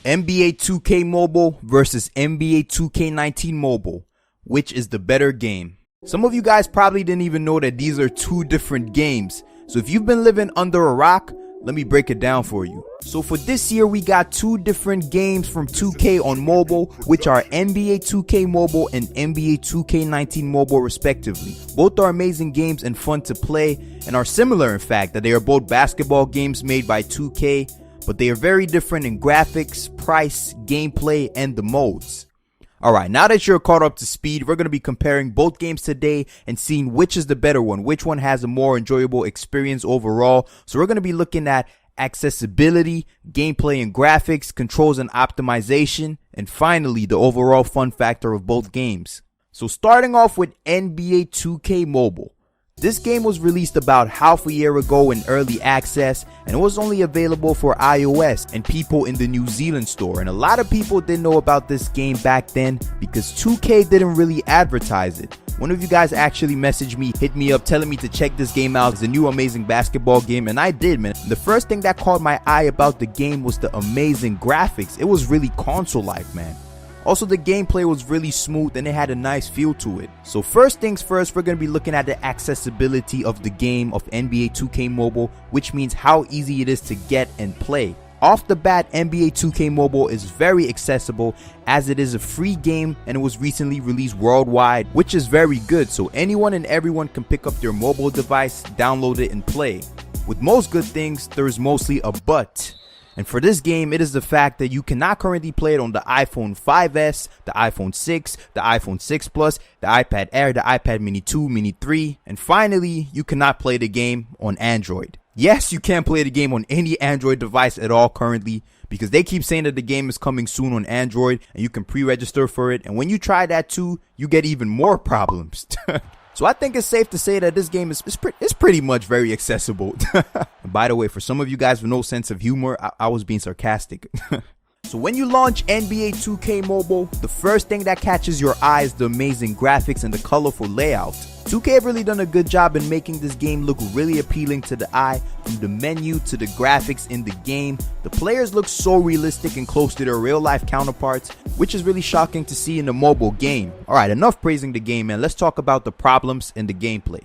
NBA 2K Mobile versus NBA 2K19 Mobile. Which is the better game? Some of you guys probably didn't even know that these are two different games. So if you've been living under a rock, let me break it down for you. So for this year, we got two different games from 2K on mobile, which are NBA 2K Mobile and NBA 2K19 Mobile respectively. Both are amazing games and fun to play, and are similar in fact that they are both basketball games made by 2K, but they are very different in graphics, price, gameplay, and the modes. Alright, now that you're caught up to speed, we're going to be comparing both games today and seeing which is the better one, which one has a more enjoyable experience overall. So we're going to be looking at accessibility, gameplay and graphics, controls and optimization, and finally the overall fun factor of both games. So starting off with NBA 2K Mobile. This game was released about half a year ago in early access, and it was only available for iOS and people in the New Zealand store. And a lot of people didn't know about this game back then because 2K didn't really advertise it. One of you guys actually messaged me, hit me up telling me to check this game out. It's a new amazing basketball game, and I did, man. The first thing that caught my eye about the game was the amazing graphics. It was really console-like, man. Also, the gameplay was really smooth and it had a nice feel to it. So first things first, we're going to be looking at the accessibility of the game of NBA 2K Mobile, which means how easy it is to get and play. Off the bat, NBA 2K Mobile is very accessible as it is a free game and it was recently released worldwide, which is very good. So anyone and everyone can pick up their mobile device, download it and play. With most good things, there is mostly a but. And for this game, it is the fact that you cannot currently play it on the iPhone 5S, the iPhone 6, the iPhone 6 Plus, the iPad Air, the iPad Mini 2, Mini 3, and finally, you cannot play the game on Android. Yes, you can play the game on any Android device at all currently, because they keep saying that the game is coming soon on Android and you can pre-register for it. And when you try that too, you get even more problems. So I think it's safe to say that this game is pretty much very accessible. By the way, for some of you guys with no sense of humor, I was being sarcastic. So when you launch NBA 2K Mobile, the first thing that catches your eye is the amazing graphics and the colorful layout. 2K have really done a good job in making this game look really appealing to the eye, from the menu to the graphics in the game. The players look so realistic and close to their real life counterparts, which is really shocking to see in a mobile game. Alright, enough praising the game, man. Let's talk about the problems in the gameplay.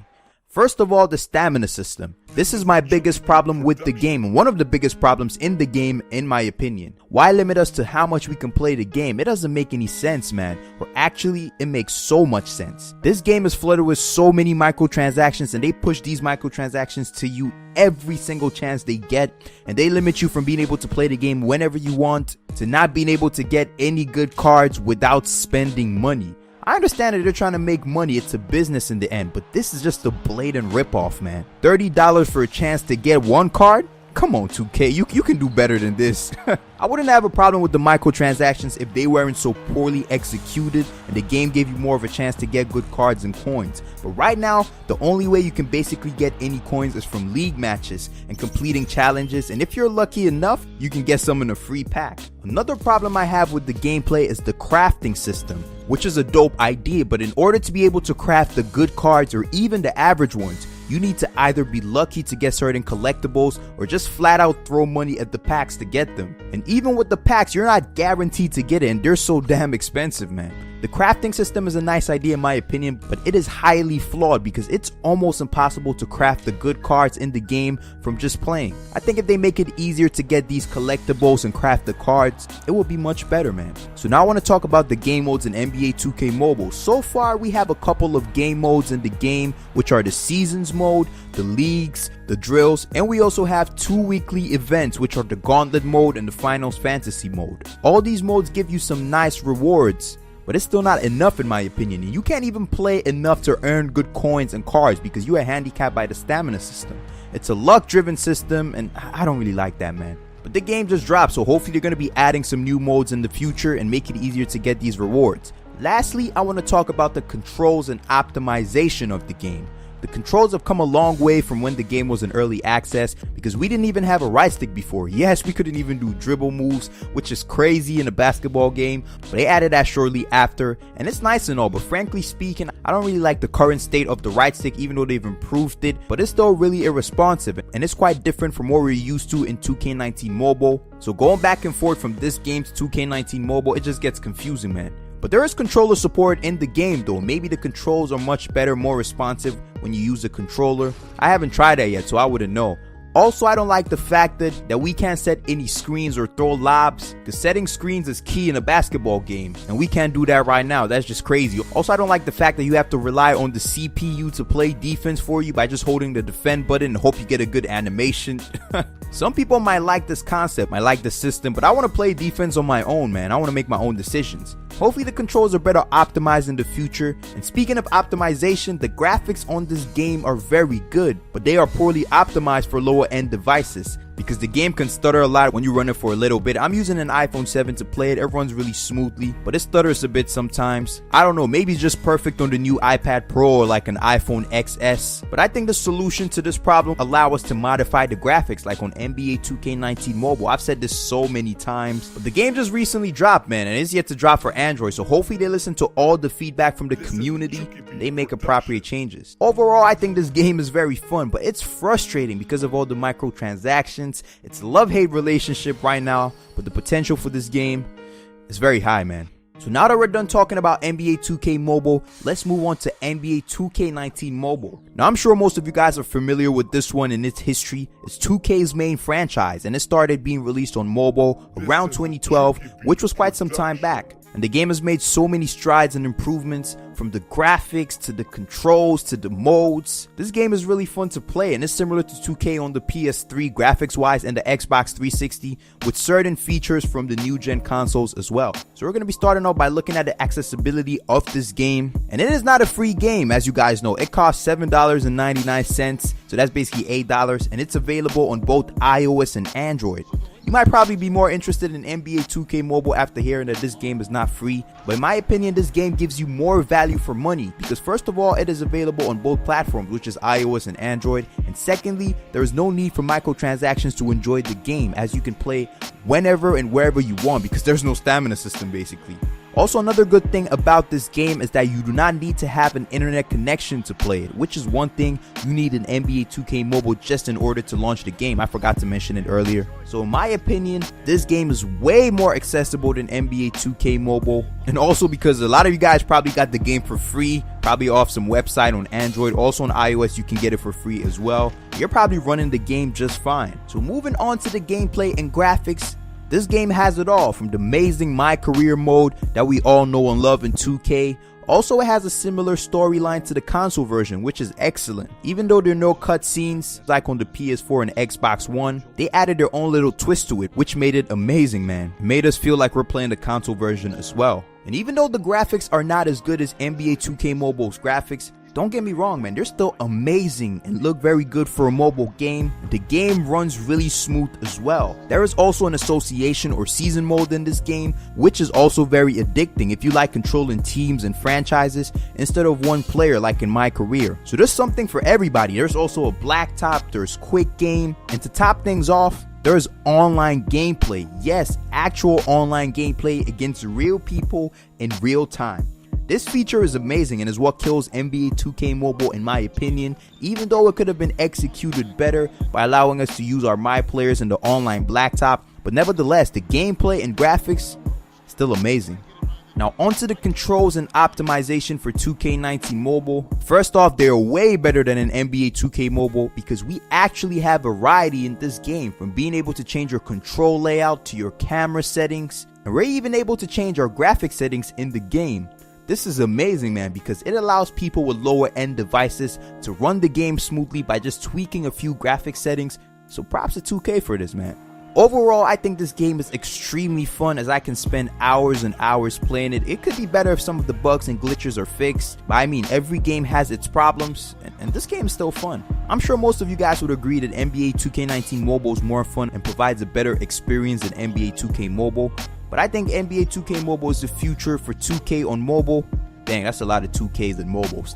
First of all, the stamina system. This is my biggest problem with the game, and one of the biggest problems in the game in my opinion. Why limit us to how much we can play the game? It doesn't make any sense, man. Or actually, it makes so much sense. This game is flooded with so many microtransactions, and they push these microtransactions to you every single chance they get, and they limit you from being able to play the game whenever you want, to not being able to get any good cards without spending money. I understand that they're trying to make money, it's a business in the end, but this is just a blatant ripoff, man. $30 for a chance to get one card? Come on 2K, you can do better than this. I wouldn't have a problem with the microtransactions if they weren't so poorly executed and the game gave you more of a chance to get good cards and coins. But right now, the only way you can basically get any coins is from league matches and completing challenges, and if you're lucky enough, you can get some in a free pack. Another problem I have with the gameplay is the crafting system, which is a dope idea, but in order to be able to craft the good cards or even the average ones, you need to either be lucky to get certain collectibles or just flat out throw money at the packs to get them. And even with the packs, you're not guaranteed to get it, and they're so damn expensive, man. The crafting system is a nice idea in my opinion, but it is highly flawed because it's almost impossible to craft the good cards in the game from just playing. I think if they make it easier to get these collectibles and craft the cards, it will be much better, man. So now I want to talk about the game modes in NBA 2K Mobile. So far, we have a couple of game modes in the game, which are the seasons mode, the leagues, the drills, and we also have 2 weekly events, which are the gauntlet mode and the finals fantasy mode. All these modes give you some nice rewards, but it's still not enough in my opinion, and you can't even play enough to earn good coins and cards because you are handicapped by the stamina system. It's a luck driven system, and I don't really like that, man. But the game just dropped, so hopefully they're going to be adding some new modes in the future and make it easier to get these rewards. Lastly, I want to talk about the controls and optimization of the game. The controls have come a long way from when the game was in early access, because we didn't even have a right stick before. Yes, we couldn't even do dribble moves, which is crazy in a basketball game, but they added that shortly after, and it's nice and all, but frankly speaking, I don't really like the current state of the right stick, even though they've improved it, but it's still really irresponsive, and it's quite different from what we're used to in 2K19 Mobile. So going back and forth from this game to 2K19 Mobile, it just gets confusing, man. But there is controller support in the game though. Maybe the controls are much better, more responsive when you use a controller. I haven't tried that yet, so I wouldn't know. Also, I don't like the fact that we can't set any screens or throw lobs, because setting screens is key in a basketball game, and we can't do that right now. That's just crazy. Also, I don't like the fact that you have to rely on the CPU to play defense for you by just holding the defend button and hope you get a good animation. Some people might like this concept, might like the system, but I want to play defense on my own, man. I want to make my own decisions. Hopefully the controls are better optimized in the future. And speaking of optimization, the graphics on this game are very good, but they are poorly optimized for lower end devices, because the game can stutter a lot when you run it for a little bit. I'm using an iPhone 7 to play it. It runs really smoothly, but it stutters a bit sometimes. I don't know, maybe it's just perfect on the new iPad Pro or like an iPhone XS. But I think the solution to this problem allow us to modify the graphics like on NBA 2K19 Mobile. I've said this so many times, but the game just recently dropped, man, and it's yet to drop for Android. So hopefully they listen to all the feedback from the community and they make appropriate changes. Overall, I think this game is very fun, but it's frustrating because of all the microtransactions. It's a love-hate relationship right now, but the potential for this game is very high, man. So now that we're done talking about NBA 2K Mobile, let's move on to NBA 2K19 Mobile. Now, I'm sure most of you guys are familiar with this one and its history. It's 2K's main franchise, and it started being released on mobile around 2012, which was quite some time back. And the game has made so many strides and improvements, from the graphics to the controls to the modes. This game is really fun to play, and it's similar to 2K on the PS3 graphics wise and the Xbox 360, with certain features from the new gen consoles as well. So we're going to be starting off by looking at the accessibility of this game, and it is not a free game. As you guys know, it costs $7.99, so that's basically $8, and it's available on both iOS and Android. You might probably be more interested in NBA 2K Mobile after hearing that this game is not free, but in my opinion, this game gives you more value for money, because first of all, it is available on both platforms, which is iOS and Android, and secondly, there is no need for microtransactions to enjoy the game, as you can play whenever and wherever you want, because there's no stamina system basically. Also, another good thing about this game is that you do not need to have an internet connection to play it, which is one thing you need in NBA 2K Mobile just in order to launch the game. I forgot to mention it earlier. So in my opinion, this game is way more accessible than NBA 2K Mobile. And also because a lot of you guys probably got the game for free, probably off some website on Android. Also on iOS, you can get it for free as well. You're probably running the game just fine. So moving on to the gameplay and graphics, this game has it all, from the amazing My Career mode that we all know and love in 2K. Also, it has a similar storyline to the console version, which is excellent. Even though there are no cutscenes like on the PS4 and Xbox One, they added their own little twist to it, which made it amazing, man. It made us feel like we're playing the console version as well. And even though the graphics are not as good as NBA 2K Mobile's graphics, don't get me wrong, man, they're still amazing and look very good for a mobile game. The game runs really smooth as well. There is also an association or season mode in this game, which is also very addicting if you like controlling teams and franchises instead of one player like in My Career. So there's something for everybody. There's also a BLACKTOP, there's quick game, and to top things off, there's online gameplay. Yes, actual online gameplay against real people in real time. This feature is amazing and is what kills NBA 2K Mobile in my opinion, even though it could have been executed better by allowing us to use our My Players in the online BLACKTOP, but nevertheless, the gameplay and graphics still amazing. Now onto the controls and optimization for 2K19 Mobile. First off, they're way better than an NBA 2K Mobile because we actually have variety in this game, from being able to change your control layout to your camera settings, and we're even able to change our graphic settings in the game. This is amazing, man, because it allows people with lower end devices to run the game smoothly by just tweaking a few graphic settings. So props to 2K for this, man. Overall, I think this game is extremely fun, as I can spend hours and hours playing it. It could be better if some of the bugs and glitches are fixed, but I mean, every game has its problems, and this game is still fun. I'm sure most of you guys would agree that NBA 2K19 Mobile is more fun and provides a better experience than NBA 2K Mobile. But I think NBA 2K Mobile is the future for 2K on mobile. Dang, that's a lot of 2Ks and mobiles.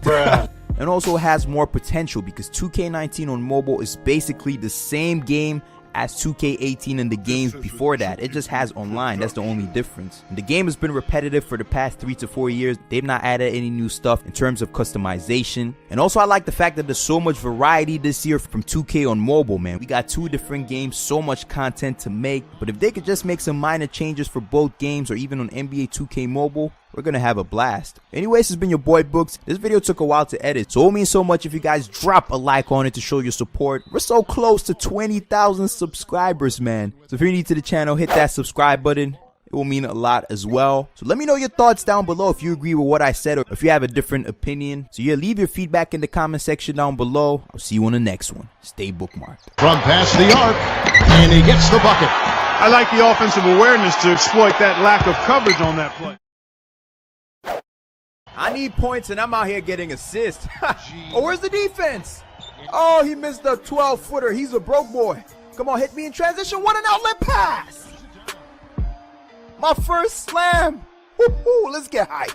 and also has more potential because 2K19 on mobile is basically the same game as 2K18 and the games before that. It just has online. That's the only difference. And the game has been repetitive for the past 3 to 4 years. They've not added any new stuff in terms of customization. And also I like the fact that there's so much variety this year from 2K on mobile, man. We got 2 different games, so much content to make. But if they could just make some minor changes for both games or even on NBA 2K mobile, we're gonna have a blast. Anyways, this has been your boy Books. This video took a while to edit, so it means so much if you guys drop a like on it to show your support. We're so close to 20,000 subscribers, man. So if you're new to the channel, hit that subscribe button. It will mean a lot as well. So let me know your thoughts down below if you agree with what I said or if you have a different opinion. So yeah, leave your feedback in the comment section down below. I'll see you on the next one. Stay bookmarked. From past the arc, and he gets the bucket. I like the offensive awareness to exploit that lack of coverage on that play. I need points and I'm out here getting assists. Oh, where's the defense? Oh, he missed the 12-footer. He's a broke boy. Come on, hit me in transition. What an outlet pass. My first slam. Woo-hoo, let's get hyped.